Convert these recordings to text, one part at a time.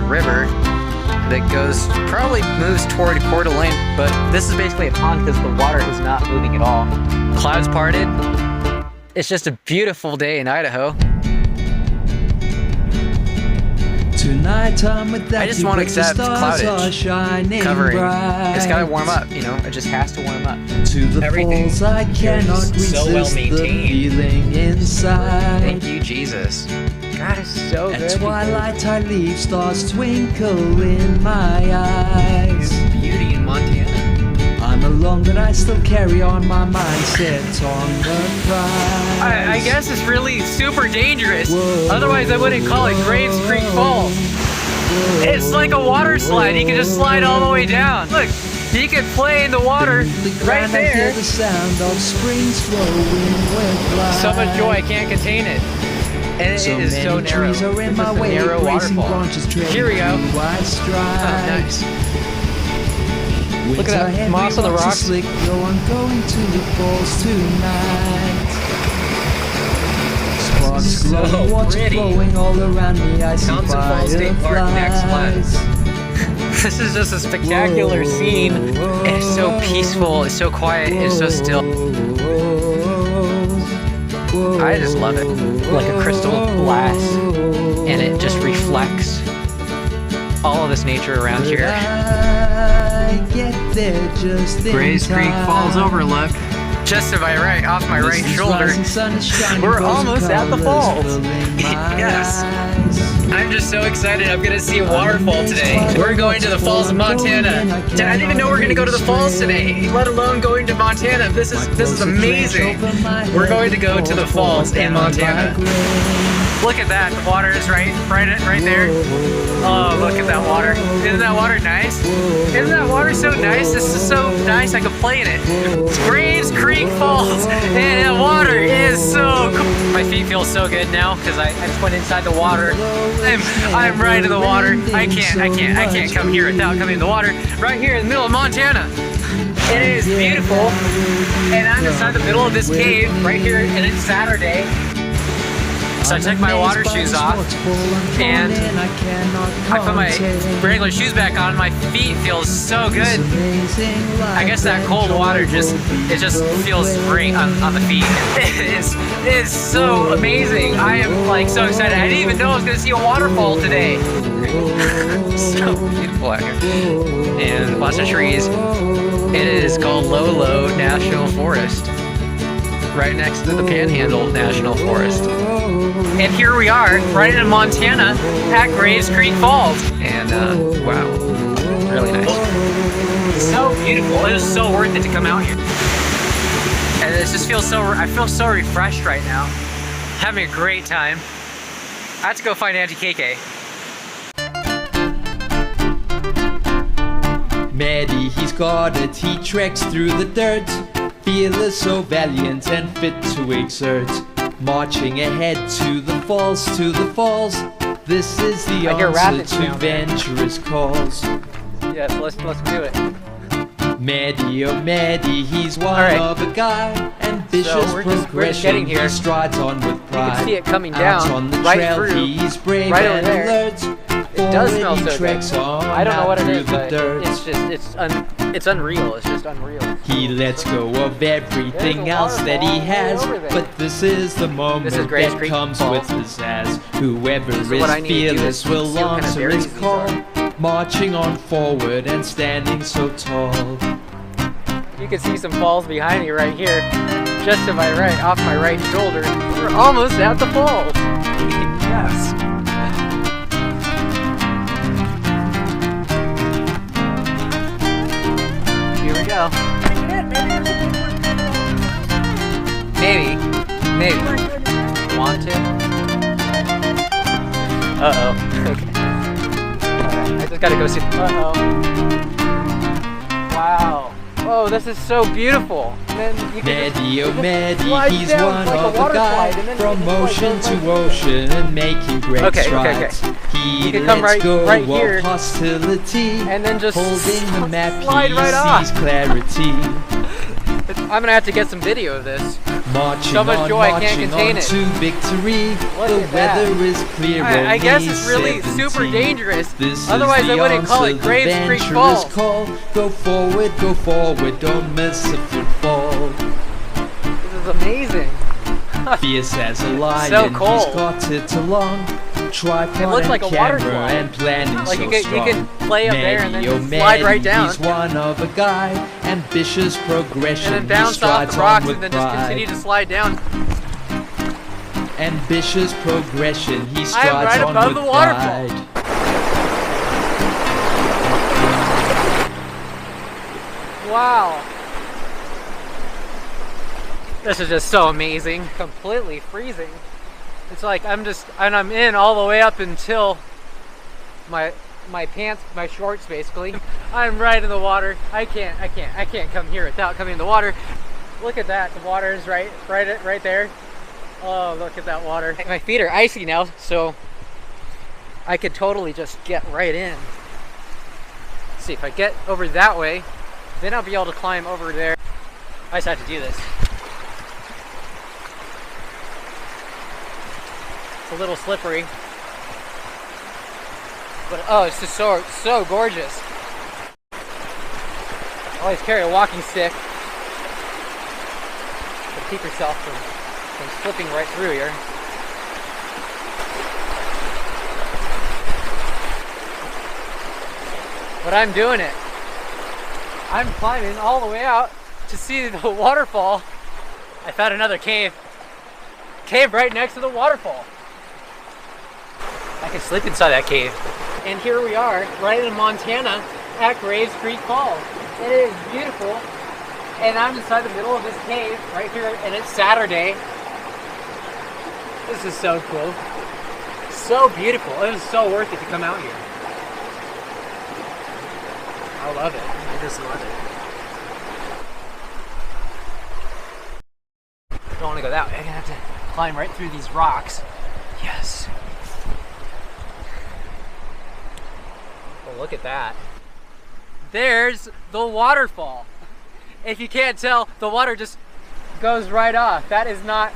river that goes, probably moves toward Coeur d'Alene, but this is basically a pond because the water is not moving at all. Clouds parted. It's just a beautiful day in Idaho. Tonight I'm with that I just won't accept cloudage covering. Bright. It's gotta warm up, you know? It just has to warm up. To the falls I cannot resist so well the maintained. feeling inside. Thank you, Jesus. God is so good. At twilight I leave stars twinkle in my eyes. There's beauty in Montana. I'm alone but I still carry on my mindset on the prize. I guess it's really super dangerous. Whoa. Otherwise I wouldn't call it Graves Creek Falls. It's like a water slide. You can just slide all the way down. Look, you can play in the water right I hear there. the sound of springs flowing with life. So much joy, I can't contain it. And it is so many narrow. trees are in It's my just a way, narrow gracing waterfall. branches treading Here we go. through wide Oh, strides. nice. Look at that moss on the rocks. Slick, yo, I'm going to the falls tonight. Sparks So glowing, water pretty. flowing all around me. I see Thompson Falls State Park, next fireflies. This is just a spectacular scene. It's so peaceful, it's so quiet, it's so still. I just love it. Like a crystal glass. And it just reflects all of this nature around here. I get there just in Graves Creek time. Falls overlook. Just to my right, off my right shoulder. We're almost at the falls. Yes. I'm just so excited. I'm gonna see a waterfall today. We're going to the falls of Montana. I didn't even know we were gonna go to the falls today, let alone going to Montana. This is amazing. We're going to go to the falls in Montana. Look at that. The water is right there. Oh, look at that water. Isn't that water nice? Isn't that water so nice? This is so nice. I could play in it. It's Graves Creek Falls, and the water is so cool. My feet feel so good now because I just went inside the water. I'm right in the water. I can't come here without coming in the water. Right here in the middle of Montana. It is beautiful, and I'm inside the middle of this cave right here, and it's Saturday. So I took my water shoes off, and I put my regular shoes back on. My feet feel so good. I guess that cold water just feels great on the feet. It's so amazing. I am like so excited. I didn't even know I was gonna see a waterfall today. So beautiful out here, and lots of trees. It is called Lolo National Forest, right next to the Panhandle National Forest. And here we are, right in Montana, at Graves Creek Falls. And wow, really nice. So beautiful. It is so worth it to come out here. And it just feels I feel so refreshed right now. Having a great time. I have to go find Auntie KK. Medi, he's got it, he treks through the dirt, fearless, so valiant and fit to exert. Marching ahead to the falls, this is the answer to venturous calls. Yes, let's do it. Medi, oh Medi, he's one of a guy, ambitious, progression, he strides on with pride. You can see it coming Out down on the right trail, through, he's brave right over and there. alert. It does smell so Treks good. on I don't know what it is, the but dirt. it's unreal. It's just unreal. He lets go of everything else that he has, but this is the moment Graves that Creek comes Falls. with pizzazz. Whoever is what I need to do fearless is will see what kind of answer berries his these call, are. marching on forward and standing so tall. You can see some falls behind me right here, just to my right, off my right shoulder. We're almost at the falls. Yes. Here we go. Maybe. Want to? Uh-oh. Okay. Alright, I just gotta go see. Uh-oh. Wow. Oh, this is so beautiful. Medi, oh Medi, he's down one like a of a water guy, slide, and then from you can ocean slide to ocean and making great strides. He You can come lets go right of here, hostility, and then just holding the map, slide he right off. sees clarity. I'm gonna have to get some video of this. Marching So much on, joy, I can't marching contain on it. to victory. Look The at that. weather is clear. I guess only it's really 17. super dangerous. This Otherwise, is I the wouldn't call it answer, the Graves Creek venturous Falls. call. Go forward, don't miss a footfall. This is amazing. Fierce as a lion, So cold. he's got it along. Tripod It looks and like a camera waterfall. and planning Like so you strong. can play up there and then Medi, oh slide right Medi, down. He's one of a guy, ambitious progression. And then bounce he off the strides rocks on with and then just pride. continue to slide down. Ambitious progression, he I am strides right on above with the waterfall. pride. Wow. This is just so amazing. Completely freezing. It's like I'm in all the way up until my pants, my shorts basically. I'm right in the water. I can't come here without coming in the water. Look at that. The water is right there. Oh, look at that water. My feet are icy now, so I could totally just get right in. Let's see if I get over that way, then I'll be able to climb over there. I just have to do this. It's a little slippery, but oh, it's just so gorgeous. Always carry a walking stick to keep yourself from slipping right through here. But I'm doing it. I'm climbing all the way out to see the waterfall. I found another cave. Cave right next to the waterfall. I can sleep inside that cave. And here we are, right in Montana at Graves Creek Falls. It is beautiful. And I'm inside the middle of this cave right here, and it's Saturday. This is so cool. So beautiful. It was so worth it to come out here. I love it. I just love it. Don't want to go that way. I'm gonna have to climb right through these rocks. Yes. Well, look at that. There's the waterfall. If you can't tell, the water just goes right off. That's not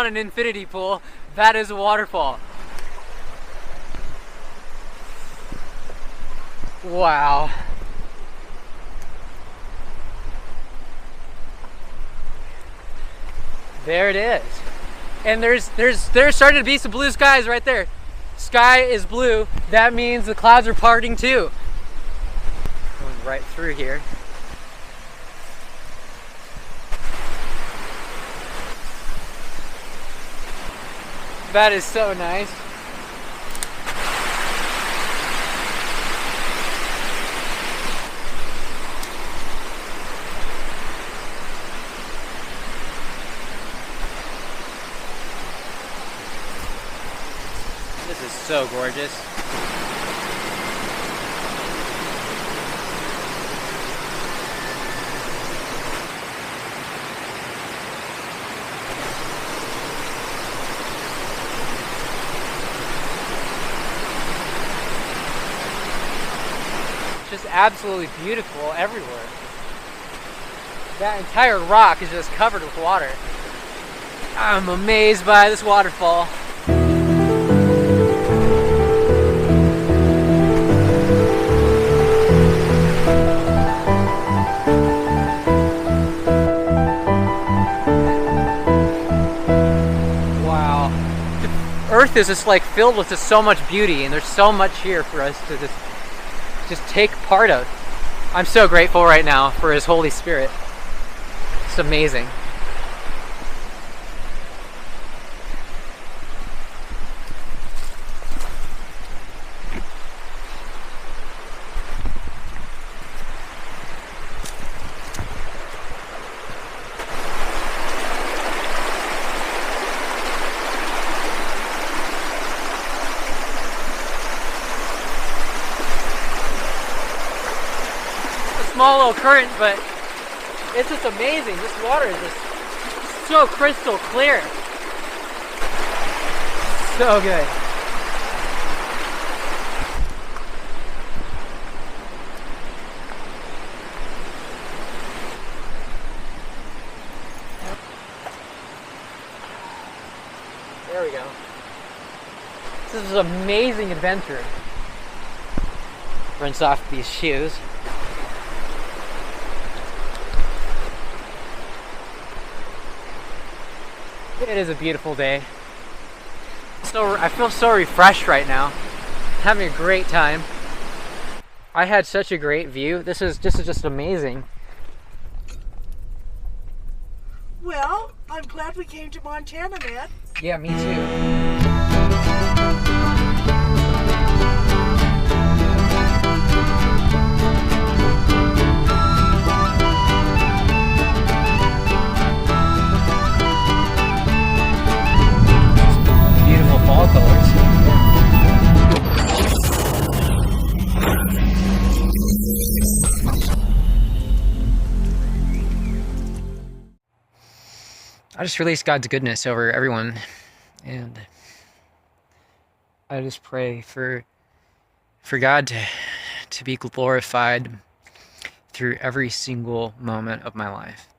an infinity pool. That is a waterfall. Wow. There it is. And there's starting to be some blue skies right there. Sky is blue. That means the clouds are parting too. Going right through here. That is so nice. This is so gorgeous. Just absolutely beautiful everywhere. That entire rock is just covered with water. I'm amazed by this waterfall. Wow. The earth is just like filled with just so much beauty, and there's so much here for us to just take part of. I'm so grateful right now for His Holy Spirit. It's amazing. Small little current, but it's just amazing. This water is just so crystal clear. So good. This is an amazing adventure. Rinse off these shoes. It is a beautiful day. I feel so refreshed right now. Having a great time. I had such a great view. This is just amazing. Well, I'm glad we came to Montana, Matt. Yeah, me too. Beautiful fall colors. I just release God's goodness over everyone, and I just pray for God to be glorified through every single moment of my life.